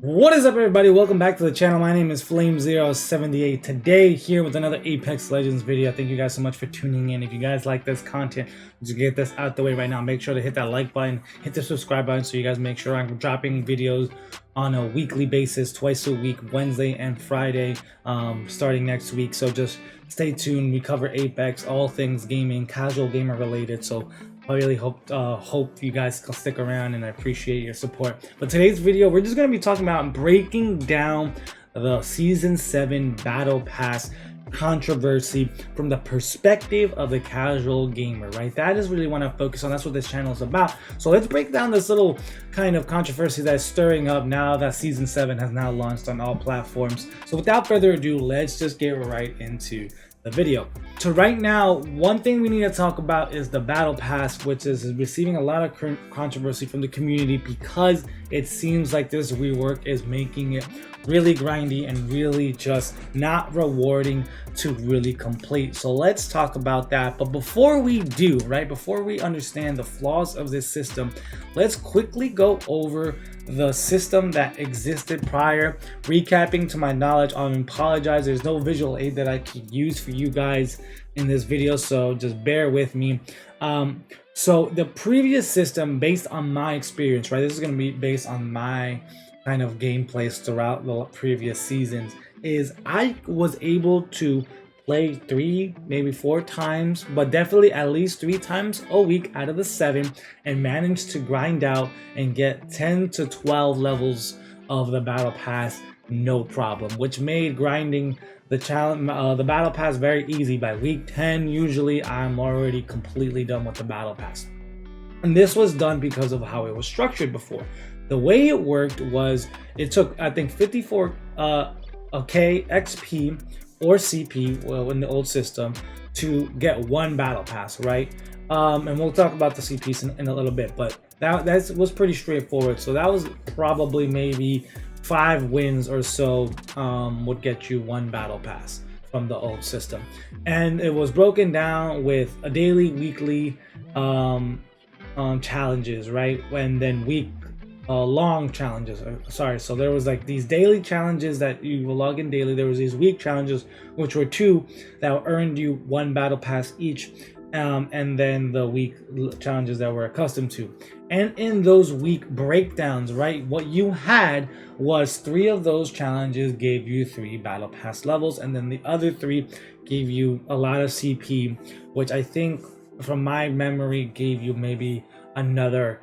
What is up, everybody? Welcome back to the channel. My name is Flame078. Today here with another Apex Legends video. Thank you guys so much for tuning in. If you guys like this content, to get this out the way right now, make sure to hit that like button, hit the subscribe button, so you guys make sure I'm dropping videos on a weekly basis, twice a week, Wednesday and Friday, starting next week. So just stay tuned. We cover Apex, all things gaming, casual gamer related. So I really hope you guys can stick around, and I appreciate your support. But today's video, we're just going to be talking about breaking down the Season 7 Battle Pass controversy from the perspective of the casual gamer, right? That is really what I focus on. That's what this channel is about. So let's break down this little kind of controversy that's stirring up now that Season 7 has now launched on all platforms. So without further ado, let's just get right into the video. So right now, one thing we need to talk about is the Battle Pass, which is receiving a lot of controversy from the community because it seems like this rework is making it really grindy and really just not rewarding to really complete. So let's talk about that. But before we do, right, before we understand the flaws of this system, let's quickly go over the system that existed prior. Recapping to my knowledge, I apologize, there's no visual aid that I could use for you guys in this video, so just bear with me. So the previous system, based on my experience, right, this is going to be based on my kind of gameplays throughout the previous seasons, is I was able to play 3, maybe 4 times, but definitely at least 3 times a week out of the 7, and manage to grind out and get 10 to 12 levels of the Battle Pass no problem, which made grinding the challenge, the Battle Pass, very easy. By week 10, usually I'm already completely done with the Battle Pass. And this was done because of how it was structured before. The way it worked was it took, I think, 54 K XP or CP, well, in the old system, to get 1 Battle Pass, right? And we'll talk about the CPs in a little bit, but that was pretty straightforward. So that was probably maybe 5 wins or so would get you 1 Battle Pass from the old system. And it was broken down with a daily, weekly challenges, right? And then long challenges, sorry. So there was like these daily challenges that you will log in daily. There was these week challenges, which were 2 that earned you 1 Battle Pass each, and then the week challenges that we're accustomed to. And in those week breakdowns, right, what you had was 3 of those challenges gave you 3 Battle Pass levels, and then the other 3 gave you a lot of CP, which I think from my memory gave you maybe another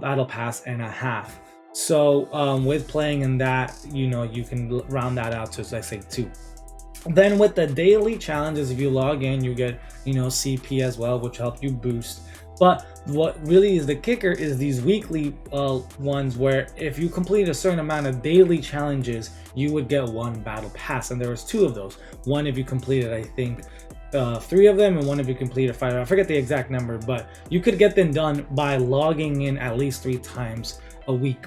Battle Pass and a half. So with playing in that, you know, you can round that out to, let's say, 2. Then with the daily challenges, if you log in, you get, you know, CP as well, which help you boost. But what really is the kicker is these weekly ones, where if you complete a certain amount of daily challenges, you would get 1 Battle Pass. And there was 2 of those. One if you completed, I think, 3 of them, and 1 if you completed 5. I forget the exact number, but you could get them done by logging in at least 3 times a week,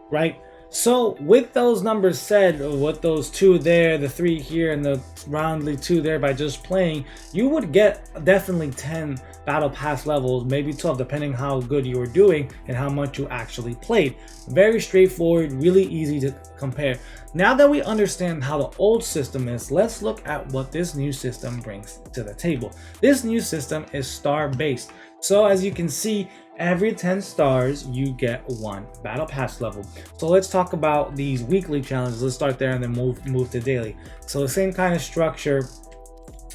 right? So with those numbers said, with those 2 there, the 3 here, and the roundly 2 there, by just playing, you would get definitely 10 Battle Pass levels, maybe 12, depending how good you were doing and how much you actually played. Very straightforward, really easy to compare. Now that we understand how the old system is, let's look at what this new system brings to the table. This new system is star based. So as you can see, every 10 stars you get 1 Battle Pass level. So let's talk about these weekly challenges. Let's start there and then move to daily. So the same kind of structure.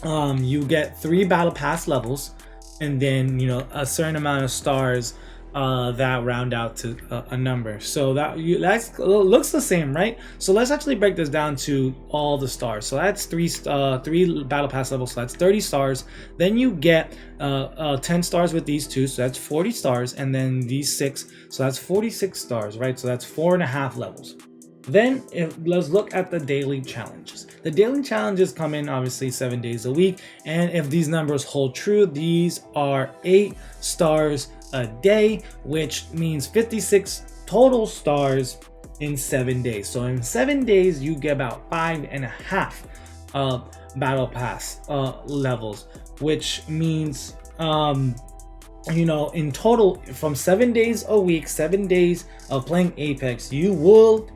You get 3 Battle Pass levels, and then, you know, a certain amount of stars that round out to a number. So that looks the same, right? So let's actually break this down to all the stars. So that's 3 Battle Pass levels, so that's 30 stars. Then you get 10 stars with these 2, so that's 40 stars, and then these 6, so that's 46 stars, right? So that's 4.5 levels. Then let's look at the daily challenges. The daily challenges come in obviously 7 days a week, and if these numbers hold true, these are 8 stars a day, which means 56 total stars in 7 days. So in 7 days, you get about 5.5 Battle Pass levels, which means you know, in total, from 7 days a week, 7 days of playing Apex, you will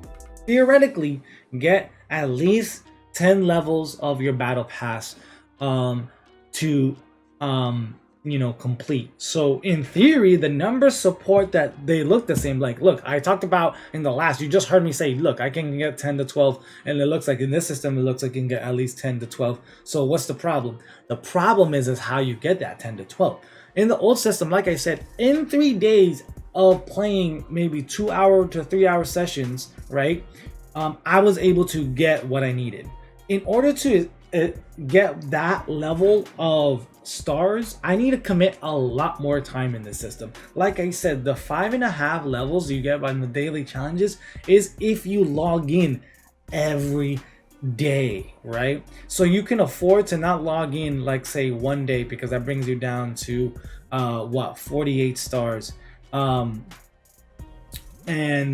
theoretically get at least 10 levels of your battle pass to complete. So in theory, the numbers support that they look the same. Like, look, I talked about in the last, you just heard me say, look, I can get 10 to 12, and it looks like in this system, it looks like you can get at least 10 to 12. So what's the problem? The problem is how you get that 10 to 12. In the old system, like I said, in 3 days of playing maybe 2-hour to 3-hour sessions, right? I was able to get what I needed. In order to get that level of stars, I need to commit a lot more time in this system. Like I said, the 5.5 levels you get by the daily challenges is if you log in every day, right? So you can afford to not log in, like say 1 day, because that brings you down to 48 stars. And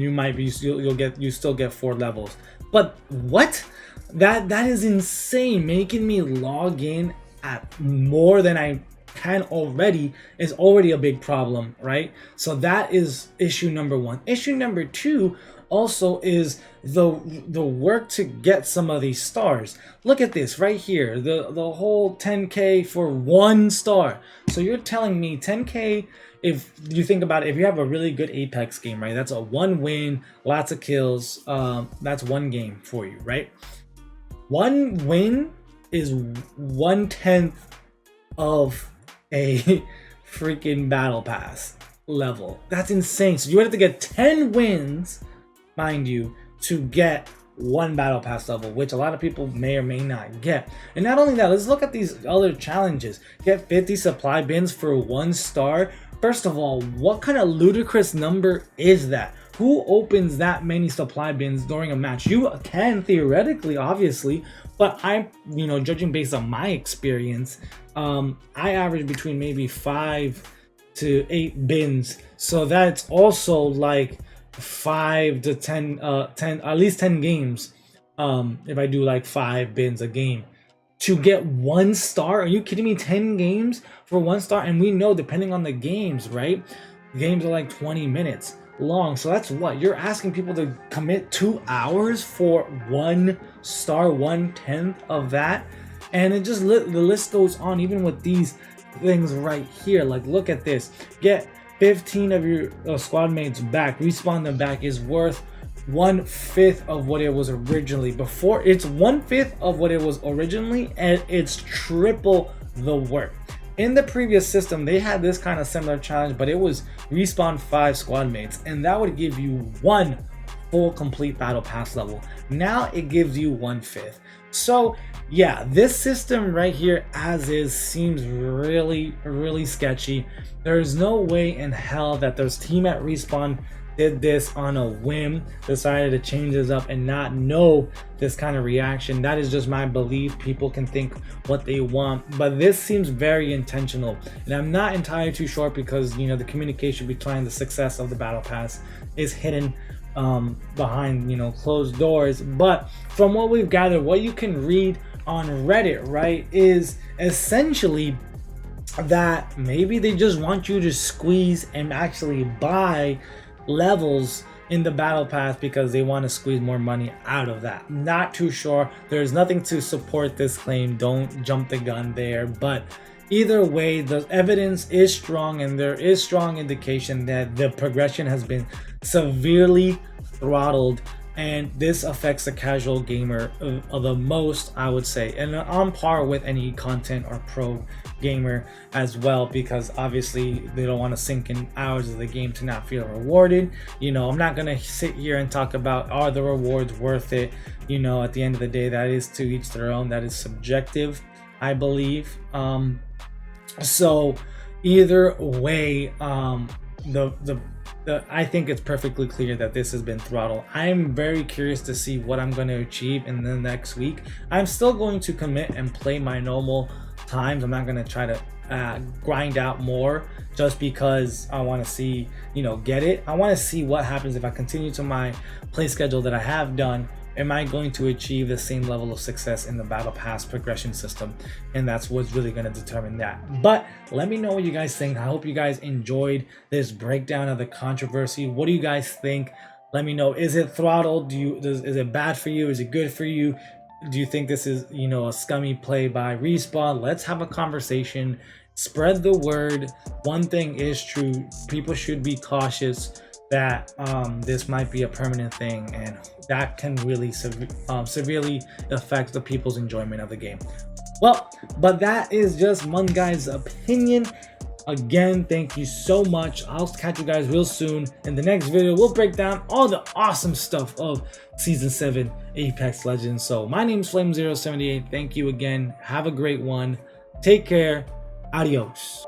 you might be you still get 4 levels. But what? That is insane. Making me log in at more than I can already is already a big problem, right? So that is issue number 1. Issue number 2 also is the work to get some of these stars. Look at this right here, the whole 10k for 1 star. So you're telling me 10k, if you think about it, if you have a really good Apex game, right, that's a 1 win, lots of kills, that's 1 game for you, right? 1 win is 1/10 of a freaking battle pass level. That's insane. So you have to get 10 wins, mind you, to get 1 battle pass level, which a lot of people may or may not get. And not only that, let's look at these other challenges. Get 50 supply bins for 1 star. First of all, what kind of ludicrous number is that? Who opens that many supply bins during a match? You can theoretically, obviously, but I'm, judging based on my experience, I average between maybe 5 to 8 bins. So that's also like 5 to 10, at least 10 games. If I do like 5 bins a game to get 1 star, are you kidding me? 10 games for 1 star, and we know depending on the games, right? Games are like 20 minutes long, so that's what you're asking people to commit 2 hours for 1 star, 1/10 of that. And it just the list goes on, even with these things right here. Like, look at this. Get 15 of your squad mates back, respawn them back, is worth 1/5 of what it was originally. Before, it's 1/5 of what it was originally, and it's triple the work. In the previous system, they had this kind of similar challenge, but it was respawn 5 squad mates, and that would give you 1 full complete battle pass level. Now it gives you 1/5. So yeah, this system right here as is seems really, really sketchy. There's no way in hell that there's team at Respawn did this on a whim, decided to change this up and not know this kind of reaction. That is just my belief. People can think what they want, but this seems very intentional, and I'm not entirely too sure because the communication behind the success of the battle pass is hidden behind closed doors. But from what we've gathered, what you can read on Reddit, right, is essentially that maybe they just want you to squeeze and actually buy levels in the battle pass because they want to squeeze more money out of that. Not too sure. There's nothing to support this claim. Don't jump the gun there. But either way, the evidence is strong, and there is strong indication that the progression has been severely throttled, and this affects the casual gamer of the most, I would say, and on par with any content or pro gamer as well, because obviously they don't want to sink in hours of the game to not feel rewarded. I'm not gonna sit here and talk about are the rewards worth it. At the end of the day, that is to each their own. That is subjective, I believe. So either way, I think it's perfectly clear that this has been throttled. I'm very curious to see what I'm going to achieve in the next week. I'm still going to commit and play my normal times. I'm not going to try to grind out more just because I want to see, get it. I want to see what happens if I continue to my play schedule that I have done. Am I going to achieve the same level of success in the battle pass progression system? And that's what's really going to determine that. But let me know what you guys think. I hope you guys enjoyed this breakdown of the controversy. What do you guys think? Let me know, is it throttled? Is it bad for you? Is it good for you? Do you think this is, a scummy play by Respawn? Let's have a conversation. Spread the word. One thing is true, people should be cautious that this might be a permanent thing, and that can really severely affect the people's enjoyment of the game. Well, but that is just one guy's opinion. Again, thank you so much. I'll catch you guys real soon. In the next video, we'll break down all the awesome stuff of Season 7 Apex Legends. So my name is Flame078. Thank you again. Have a great one. Take care. Adios.